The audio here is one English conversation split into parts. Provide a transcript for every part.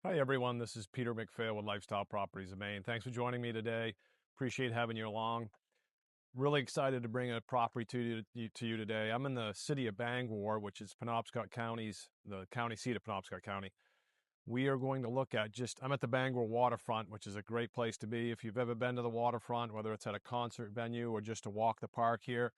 Hi, everyone. This is Peter McPhail with Lifestyle Properties of Maine. Thanks for joining me today. Appreciate having you along. Really excited to bring a property to you today. I'm in the city of Bangor, which is Penobscot County's, the county seat of Penobscot County. We are going to look at I'm at the Bangor waterfront, which is a great place to be. If you've ever been to the waterfront, whether it's at a concert venue or just to walk the park here,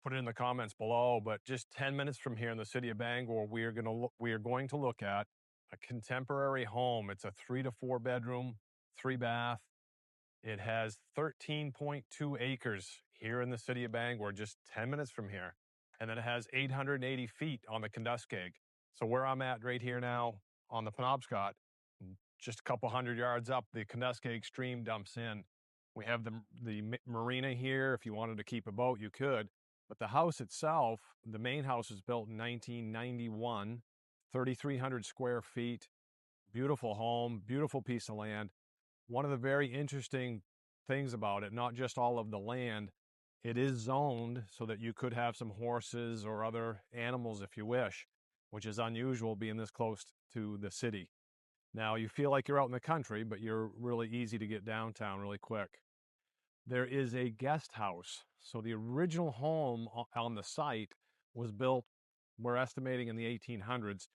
put it in the comments below. But just 10 minutes from here in the city of Bangor, we are going to look at a contemporary home. It's a 3 to 4 bedroom, 3 bath. It has 13.2 acres here in the city of Bangor, just 10 minutes from here. And then it has 880 feet on the Conduskeg. So where I'm at right here now on the Penobscot, just a couple hundred yards up, the Conduskeg stream dumps in. We have the marina here. If you wanted to keep a boat, you could. But the house itself, the main house was built in 1991, 3,300 square feet, beautiful home, beautiful piece of land. One of the very interesting things about it, not just all of the land, it is zoned so that you could have some horses or other animals if you wish, which is unusual being this close to the city. Now, you feel like you're out in the country, but you're really easy to get downtown really quick. There is a guest house. So the original home on the site was built, we're estimating, in the 1800s.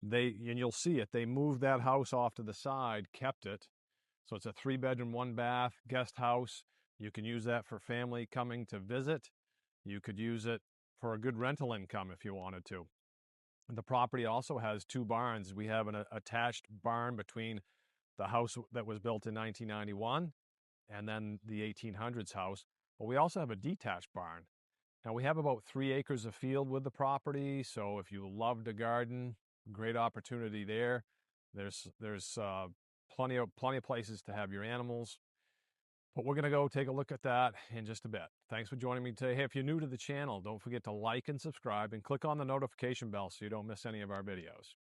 And you'll see it, they moved that house off to the side, kept it. So it's a 3-bedroom, 1-bath guest house. You can use that for family coming to visit. You could use it for a good rental income if you wanted to. The property also has 2 barns. We have an attached barn between the house that was built in 1991 and then the 1800s house. But we also have a detached barn. Now, we have about 3 acres of field with the property, so if you love to garden, great opportunity there. There's plenty of places to have your animals. But we're going to go take a look at that in just a bit. Thanks for joining me today. Hey, if you're new to the channel, don't forget to like and subscribe and click on the notification bell so you don't miss any of our videos.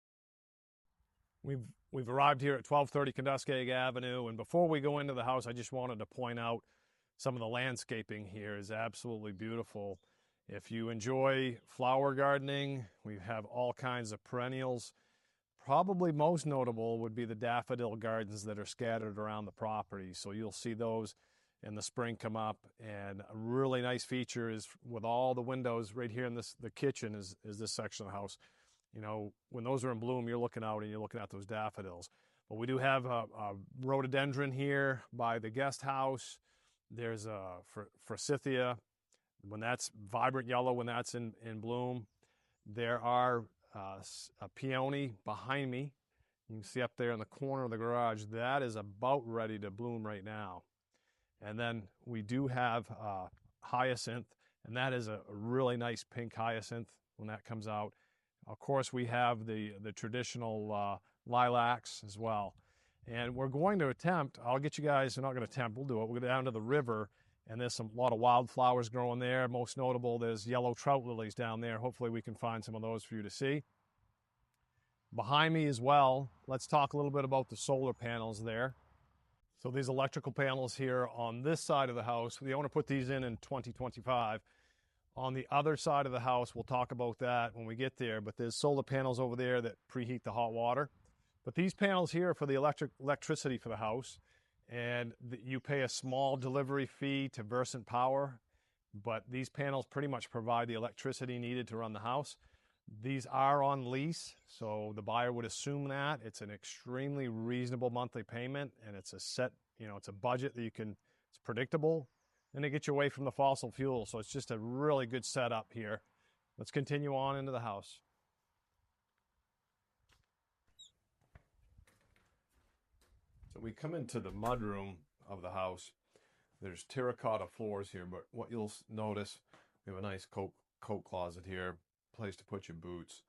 We've arrived here at 1230 Conduskeg Avenue, and before we go into the house, I just wanted to point out some of the landscaping here is absolutely beautiful. If you enjoy flower gardening, we have all kinds of perennials. Probably most notable would be the daffodil gardens that are scattered around the property. So you'll see those in the spring come up. And a really nice feature is with all the windows right here in the kitchen is this section of the house. You know, when those are in bloom, you're looking out and you're looking at those daffodils. But we do have a rhododendron here by the guest house. There's a forsythia. When that's vibrant yellow, when that's in bloom. There are a peony behind me. You can see up there in the corner of the garage. That is about ready to bloom right now. And then we do have hyacinth, and that is a really nice pink hyacinth when that comes out. Of course, we have the traditional lilacs as well. And we're going to attempt, I'll get you guys, we're not going to attempt, we'll do it. We'll go down to the river, and there's a lot of wildflowers growing there. Most notable, there's yellow trout lilies down there. Hopefully we can find some of those for you to see. Behind me as well, let's talk a little bit about the solar panels there. So these electrical panels here on this side of the house, the owner put these in 2025. On the other side of the house, we'll talk about that when we get there, but there's solar panels over there that preheat the hot water. But these panels here are for the electricity for the house, and you pay a small delivery fee to Versant Power, but these panels pretty much provide the electricity needed to run the house. These are on lease, so the buyer would assume that. It's an extremely reasonable monthly payment, and it's a set, it's a budget that it's predictable. And it gets you away from the fossil fuel, so it's just a really good setup here. Let's continue on into the house. So we come into the mudroom of the house. There's terracotta floors here, but what you'll notice, we have a nice coat closet here, place to put your boots.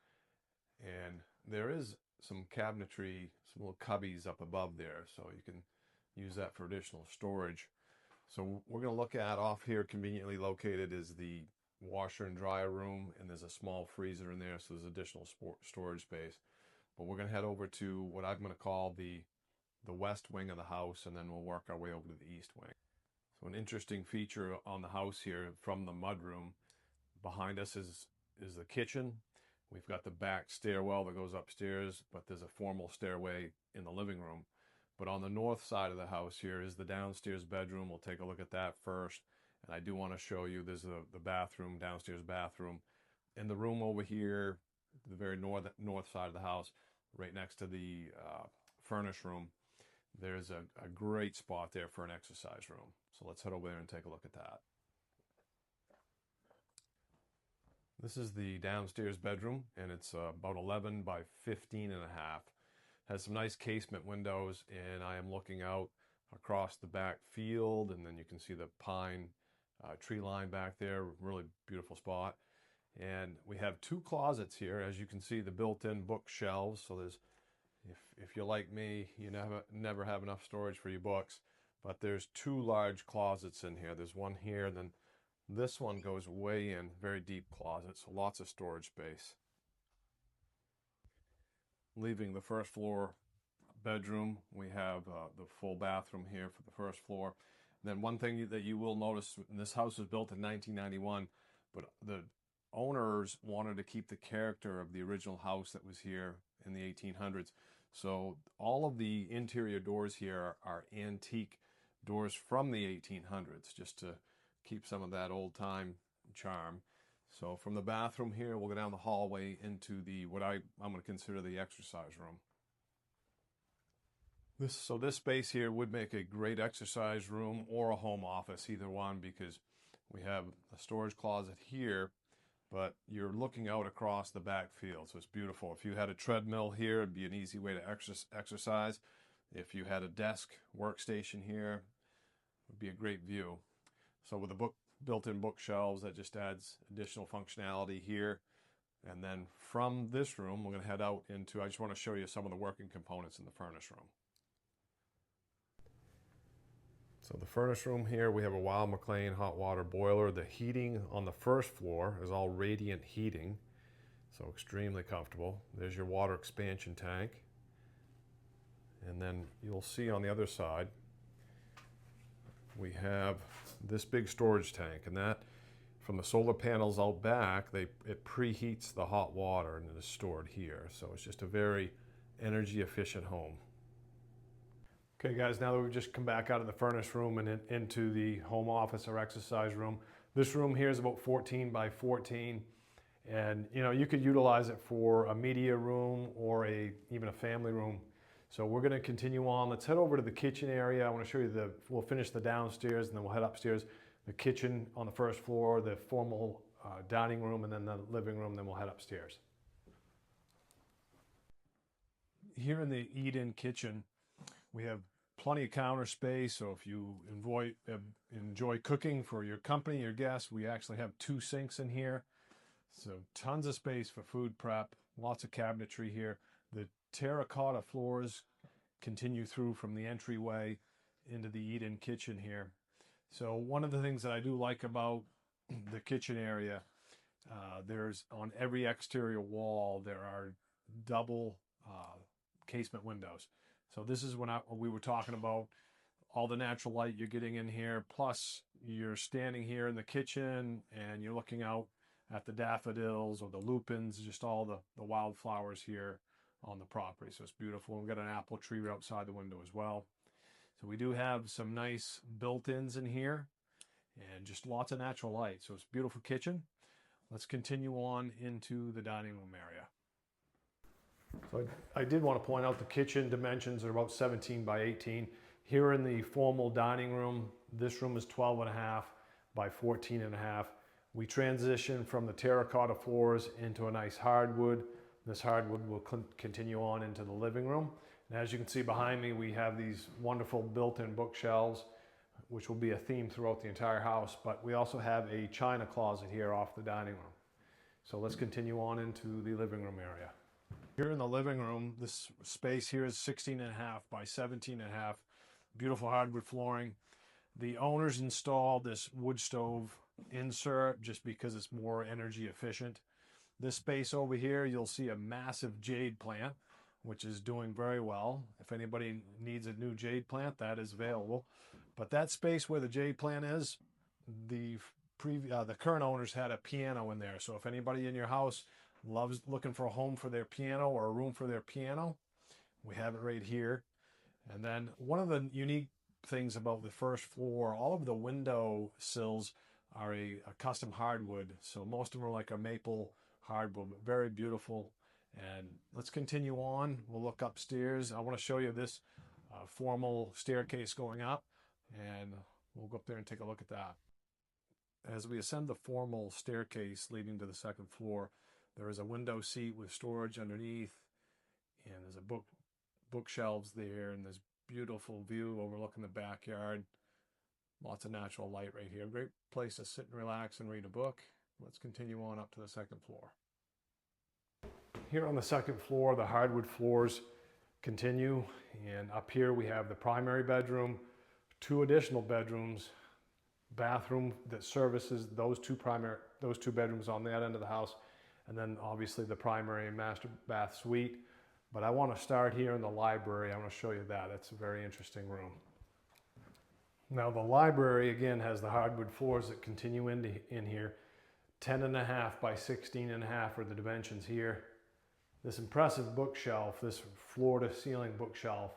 And there is some cabinetry, some little cubbies up above there, so you can use that for additional storage. So we're going to look at off here, conveniently located, is the washer and dryer room, and there's a small freezer in there, so there's additional storage space. But we're going to head over to what I'm going to call the west wing of the house, and then we'll work our way over to the east wing. So an interesting feature on the house here from the mudroom, behind us is the kitchen. We've got the back stairwell that goes upstairs, but there's a formal stairway in the living room. But on the north side of the house here is the downstairs bedroom. We'll take a look at that first. And I do want to show you, there's the bathroom, downstairs bathroom. In the room over here, the very north side of the house, right next to the furnace room, there's a great spot there for an exercise room. So let's head over there and take a look at that. This is the downstairs bedroom, and it's about 11 by 15 and a half. Has some nice casement windows, and I am looking out across the back field, and then you can see the pine tree line back there. Really beautiful spot. And we have two closets here. As you can see, the built-in bookshelves. So there's, if you're like me, you never have enough storage for your books. But there's two large closets in here. There's one here, then this one goes way in, very deep closet, so lots of storage space. Leaving the first floor bedroom, we have the full bathroom here for the first floor. Then one thing that you will notice, this house was built in 1991, but the owners wanted to keep the character of the original house that was here in the 1800s. So all of the interior doors here are antique doors from the 1800s, just to keep some of that old time charm. So from the bathroom here, we'll go down the hallway into the what I'm going to consider the exercise room. This space here would make a great exercise room or a home office, either one, because we have a storage closet here, but you're looking out across the back field, so it's beautiful. If you had a treadmill here, it'd be an easy way to exercise. If you had a desk workstation here, it would be a great view. So with the built-in bookshelves, that just adds additional functionality here. And then from this room, we're going to head out into, I just want to show you some of the working components in the furnace room. So the furnace room here, we have a Wild McLean hot water boiler. The heating on the first floor is all radiant heating, so extremely comfortable. There's your water expansion tank. And then you'll see on the other side, we have this big storage tank, and that from the solar panels out back, it preheats the hot water and it is stored here. So it's just a very energy efficient home. Okay guys, now that we've just come back out of the furnace room and into the home office or exercise room, this room here is about 14 by 14, and you could utilize it for a media room or even a family room. So we're going to continue on. Let's head over to the kitchen area. I want to show you we'll finish the downstairs and then we'll head upstairs. The kitchen on the first floor, the formal dining room, and then the living room, then we'll head upstairs. Here in the eat-in kitchen, we have plenty of counter space. So if you enjoy cooking for your company, your guests, we actually have two sinks in here. So tons of space for food prep, lots of cabinetry here. The terracotta floors continue through from the entryway into the eat-in kitchen here. So one of the things that I do like about the kitchen area, there's on every exterior wall, there are double casement windows. So this is when we were talking about all the natural light you're getting in here, plus you're standing here in the kitchen and you're looking out at the daffodils or the lupins, just all the wildflowers here on the property. So it's beautiful. We've got an apple tree right outside the window as well. So we do have some nice built-ins in here and just lots of natural light. So it's a beautiful kitchen. Let's continue on into the dining room area. So I did want to point out the kitchen dimensions are about 17 by 18. Here in the formal dining room, this room is 12 and a half by 14 and a half. We transition from the terracotta floors into a nice hardwood. This hardwood will continue on into the living room. And as you can see behind me, we have these wonderful built-in bookshelves, which will be a theme throughout the entire house. But we also have a china closet here off the dining room. So let's continue on into the living room area. Here in the living room, this space here is 16 and a half by 17 and a half. Beautiful hardwood flooring. The owners installed this wood stove insert just because it's more energy efficient. This space over here, you'll see a massive jade plant, which is doing very well. If anybody needs a new jade plant, that is available. But that space where the jade plant is, the current owners had a piano in there. So if anybody in your house loves looking for a home for their piano or a room for their piano. We have it right here. And then one of the unique things about the first floor, all of the window sills are a custom hardwood. So most of them are like a maple hardwood, but very beautiful. And let's continue on. We'll look upstairs. I want to show you this formal staircase going up, and we'll go up there and take a look at that. As we ascend the formal staircase leading to the second floor, there is a window seat with storage underneath, and there's a bookshelves there, and there's beautiful view overlooking the backyard. Lots of natural light right here. Great place to sit and relax and read a book. Let's continue on up to the second floor. Here on the second floor, the hardwood floors continue, and up here we have the primary bedroom, 2 additional bedrooms, bathroom that services those two bedrooms on that end of the house, and then obviously the primary and master bath suite. But I want to start here in the library. I want to show you that. It's a very interesting room. Now the library again has the hardwood floors that continue in here. 10.5 by 16.5 are the dimensions here. This impressive bookshelf, this floor to ceiling bookshelf,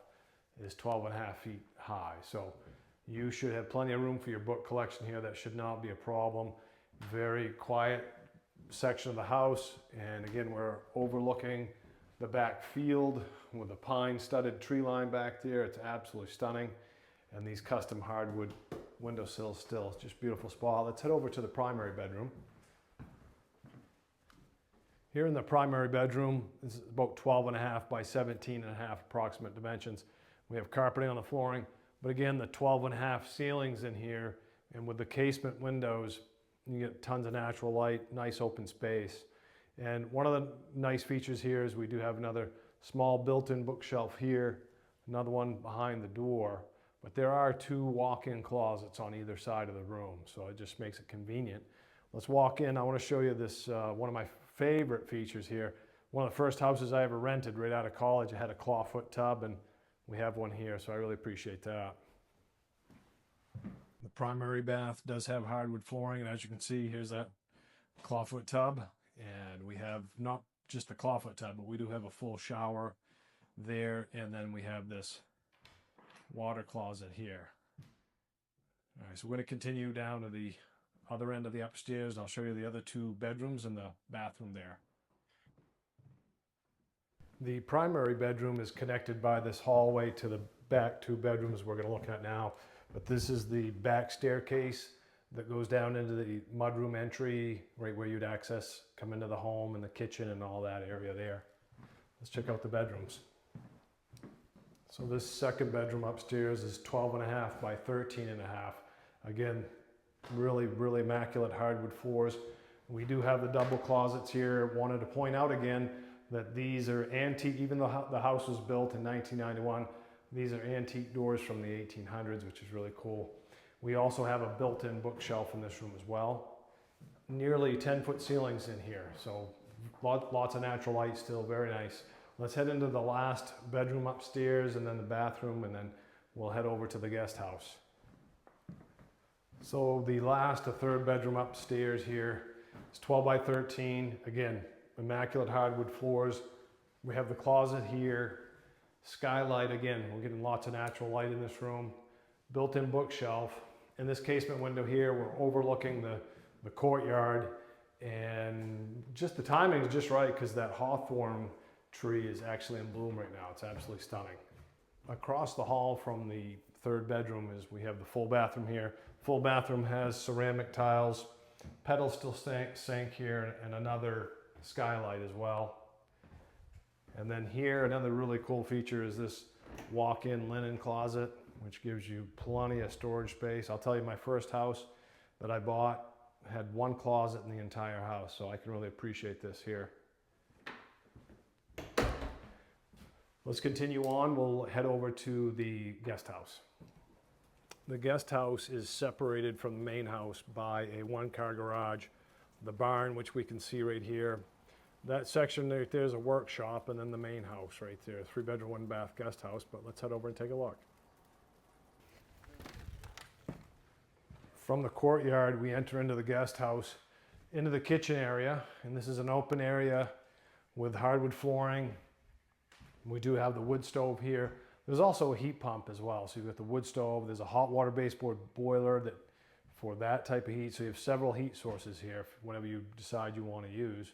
is 12.5 feet high. So you should have plenty of room for your book collection here. That should not be a problem. Very quiet section of the house. And again, we're overlooking the back field with a pine studded tree line back there. It's absolutely stunning. And these custom hardwood windowsills still, just beautiful spot. Let's head over to the primary bedroom. Here in the primary bedroom, this is about 12.5 by 17.5 approximate dimensions. We have carpeting on the flooring, but again, the 12.5 ceilings in here, and with the casement windows, you get tons of natural light, nice open space. And one of the nice features here is we do have another small built-in bookshelf here, another one behind the door, but there are 2 walk-in closets on either side of the room, so it just makes it convenient. Let's walk in. I want to show you this, one of my favorite features here. One of the first houses I ever rented right out of college, I had a clawfoot tub, and we have one here, so I really appreciate that. The primary bath does have hardwood flooring, and as you can see, here's that clawfoot tub. And we have not just a clawfoot tub, but we do have a full shower there, and then we have this water closet here. All right, so we're going to continue down to the other end of the upstairs. I'll show you the other 2 bedrooms and the bathroom there. The primary bedroom is connected by this hallway to the back 2 bedrooms we're going to look at now. But this is the back staircase that goes down into the mudroom entry, right where you'd come into the home and the kitchen and all that area there. Let's check out the bedrooms. So this second bedroom upstairs is 12.5 by 13.5. Again, really immaculate hardwood floors. We do have the double closets here. Wanted to point out again that these are antique, even though the house was built in 1991, these are antique doors from the 1800s, which is really cool. We also have a built-in bookshelf in this room as well. Nearly 10-foot ceilings in here, so lots of natural light still, very nice. Let's head into the last bedroom upstairs and then the bathroom, and then we'll head over to the guest house. So the third bedroom upstairs here is 12 by 13. Again, immaculate hardwood floors. We have the closet here, skylight. Again, we're getting lots of natural light in this room. Built-in bookshelf. In this casement window here, we're overlooking the courtyard, and just the timing is just right because that hawthorn tree is actually in bloom right now. It's absolutely stunning. Across the hall from the third bedroom we have the full bathroom here. Full bathroom has ceramic tiles, pedal steel sink here, and another skylight as well. And then here, another really cool feature is this walk-in linen closet, which gives you plenty of storage space. I'll tell you, my first house that I bought had 1 closet in the entire house, so I can really appreciate this here. Let's continue on. We'll head over to the guest house. The guest house is separated from the main house by a 1-car garage. The barn, which we can see right here. That section right there is a workshop, and then the main house right there. 3-bedroom, 1-bath guest house, but let's head over and take a look. From the courtyard, we enter into the guest house, into the kitchen area, and this is an open area with hardwood flooring. We do have the wood stove here. There's also a heat pump as well. So you've got the wood stove, there's a hot water baseboard boiler that for that type of heat. So you have several heat sources here, whatever you decide you want to use.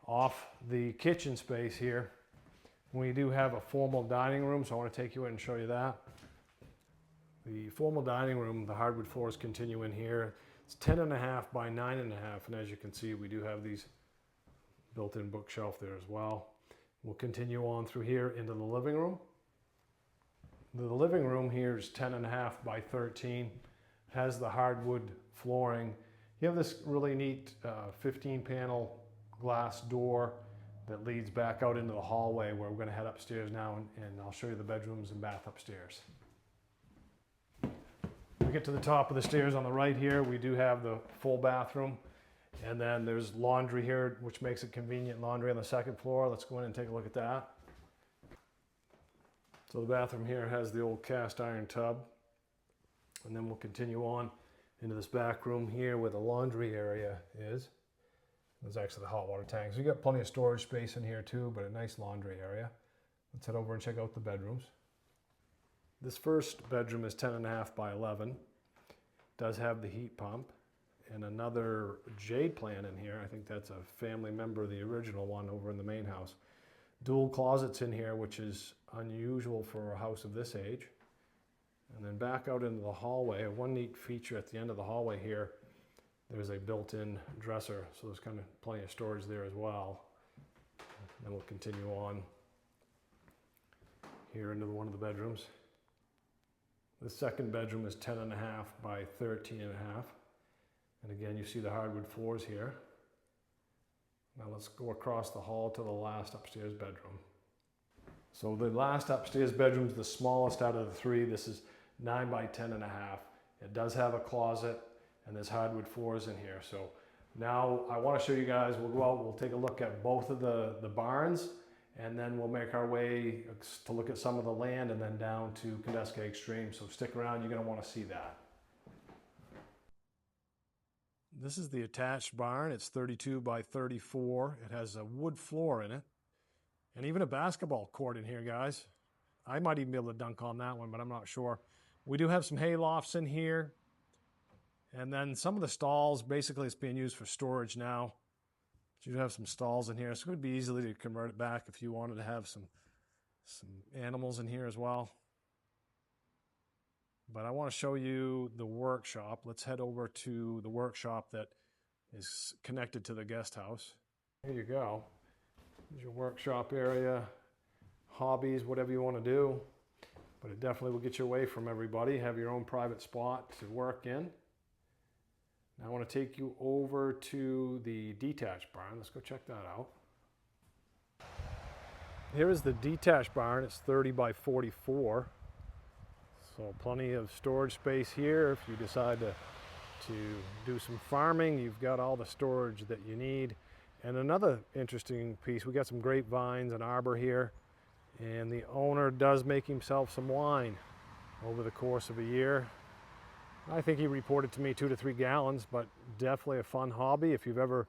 Off the kitchen space here, we do have a formal dining room, so I want to take you in and show you that. The formal dining room, the hardwood floors continue in here. It's 10.5 by 9.5, and as you can see, we do have these built-in bookshelf there as well. We'll continue on through here into the living room. The living room here is 10.5 by 13, has the hardwood flooring. You have this really neat 15-panel glass door that leads back out into the hallway where we're going to head upstairs now, and I'll show you the bedrooms and bath upstairs. We get to the top of the stairs on the right here, we do have the full bathroom, and then there's laundry here, which makes it convenient laundry on the second floor. Let's go in and take a look at that. So the bathroom here has the old cast iron tub, and then we'll continue on into this back room here where the laundry area is. There's actually the hot water tank. So you got plenty of storage space in here too, but a nice laundry area. Let's head over and check out the bedrooms. This first bedroom is 10.5 by 11. Does have the heat pump and another jade plant in here. I think that's a family member of the original one over in the main house. Dual closets in here, which is unusual for a house of this age. And then back out into the hallway, one neat feature at the end of the hallway here, there's a built-in dresser, so there's kind of plenty of storage there as well. And then we'll continue on here into one of the bedrooms. The second bedroom is 10.5 by 13.5. And again, you see the hardwood floors here. Now let's go across the hall to the last upstairs bedroom. So the last upstairs bedroom is the smallest out of the three. This is 9 by 10.5. It does have a closet, and there's hardwood floors in here. So now I want to show you guys, we'll go out, we'll take a look at both of the barns, and then we'll make our way to look at some of the land and then down to Kenduskeag Extreme. So stick around, you're going to want to see that. This is the attached barn. It's 32 by 34. It has a wood floor in it, and even a basketball court in here, guys. I might even be able to dunk on that one, but I'm not sure. We do have some hay lofts in here. And then some of the stalls, basically it's being used for storage now. But you do have some stalls in here, so it would be easily to convert it back if you wanted to have some animals in here as well. But I want to show you the workshop. Let's head over to the workshop that is connected to the guest house. Here you go. There's your workshop area, hobbies, whatever you want to do. But it definitely will get you away from everybody. Have your own private spot to work in. Now I want to take you over to the detached barn. Let's go check that out. Here is the detached barn. It's 30 by 44. So plenty of storage space here. If you decide to do some farming, you've got all the storage that you need. And another interesting piece, we got some grapevines and arbor here. And the owner does make himself some wine over the course of a year. I think he reported to me 2 to 3 gallons, but definitely a fun hobby. If you've ever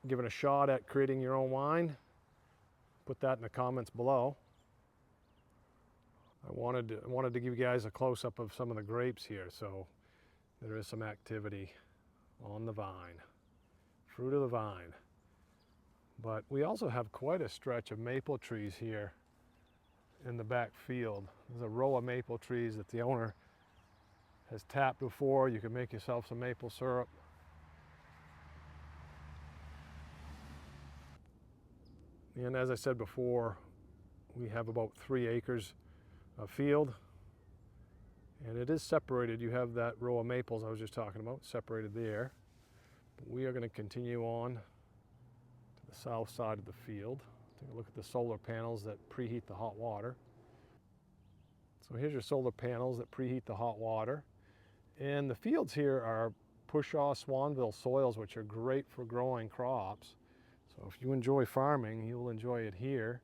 given a shot at creating your own wine, put that in the comments below. I wanted to give you guys a close-up of some of the grapes here, so there is some activity on the vine, fruit of the vine. But we also have quite a stretch of maple trees here in the back field. There's a row of maple trees that the owner has tapped before. You can make yourself some maple syrup. And as I said before, we have about 3 acres of field, and it is separated. You have that row of maples I was just talking about separated there. But we are going to continue on to the south side of the field. Take a look at the solar panels that preheat the hot water. So here's your solar panels that preheat the hot water. And the fields here are Pushaw Swanville soils, which are great for growing crops. So if you enjoy farming, you'll enjoy it here.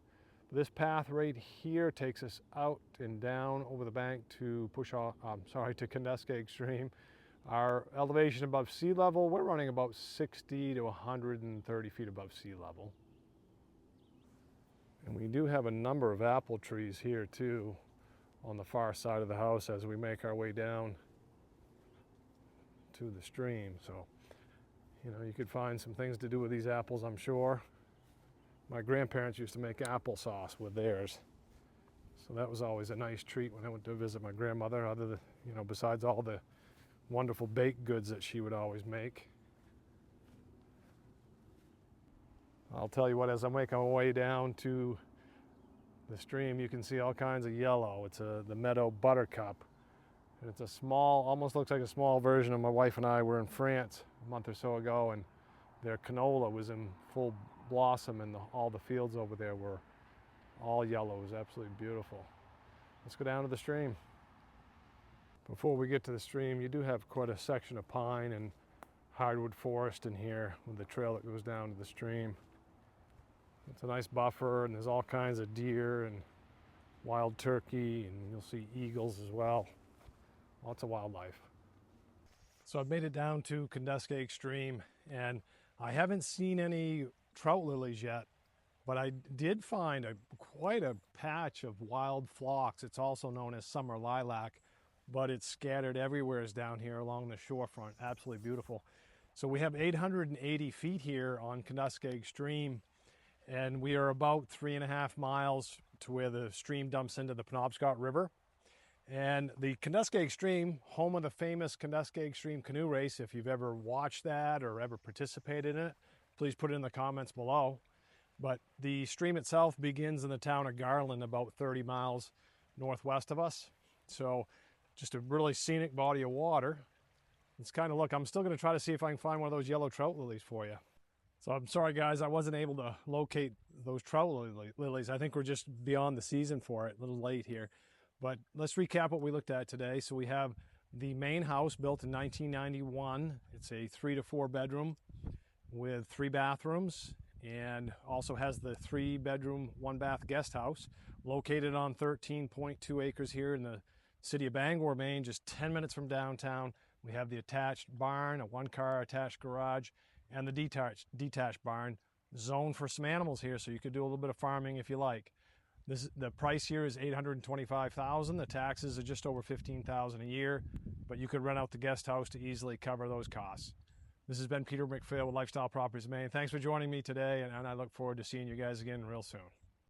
This path right here takes us out and down over the bank to to Kenduskeag Extreme, Our elevation above sea level, we're running about 60 to 130 feet above sea level. And we do have a number of apple trees here too on the far side of the house as we make our way down to the stream. So, you know, you could find some things to do with these apples, I'm sure. My grandparents used to make applesauce with theirs. So that was always a nice treat when I went to visit my grandmother, other than, you know, besides all the wonderful baked goods that she would always make. I'll tell you what, as I make my way down to the stream, you can see all kinds of yellow. It's the meadow buttercup. And it's a small, almost looks like a small version of my wife and I were in France a month or so ago, and their canola was in full blossom, and all the fields over there were all yellow. It was absolutely beautiful. Let's go down to the stream. Before we get to the stream, you do have quite a section of pine and hardwood forest in here with the trail that goes down to the stream. It's a nice buffer, and there's all kinds of deer and wild turkey, and you'll see eagles as well. Lots of wildlife. So I've made it down to Kenduskeag Stream, and I haven't seen any trout lilies yet, but I did find quite a patch of wild phlox. It's also known as summer lilac, but it's scattered everywhere down here along the shorefront. Absolutely beautiful. So we have 880 feet here on Kenduskeag Stream, and we are about 3.5 miles to where the stream dumps into the Penobscot River. And the Kenduskeag Stream, home of the famous Kenduskeag Stream canoe race, if you've ever watched that or ever participated in it, please put it in the comments below. But the stream itself begins in the town of Garland, about 30 miles northwest of us. So just a really scenic body of water. It's kind of, look, I'm still going to try to see if I can find one of those yellow trout lilies for you. So I'm sorry, guys, I wasn't able to locate those trout lilies. I think we're just beyond the season for it, a little late here. But let's recap what we looked at today. So we have the main house built in 1991. It's a 3 to 4 bedroom with 3 bathrooms, and also has the 3 bedroom, 1 bath guest house located on 13.2 acres here in the city of Bangor, Maine, just 10 minutes from downtown. We have the attached barn, a 1-car attached garage, and the detached barn, zoned for some animals here, so you could do a little bit of farming if you like. The price here is $825,000. The taxes are just over $15,000 a year, but you could rent out the guest house to easily cover those costs. This has been Peter McPhail with Lifestyle Properties Maine. Thanks for joining me today, and I look forward to seeing you guys again real soon.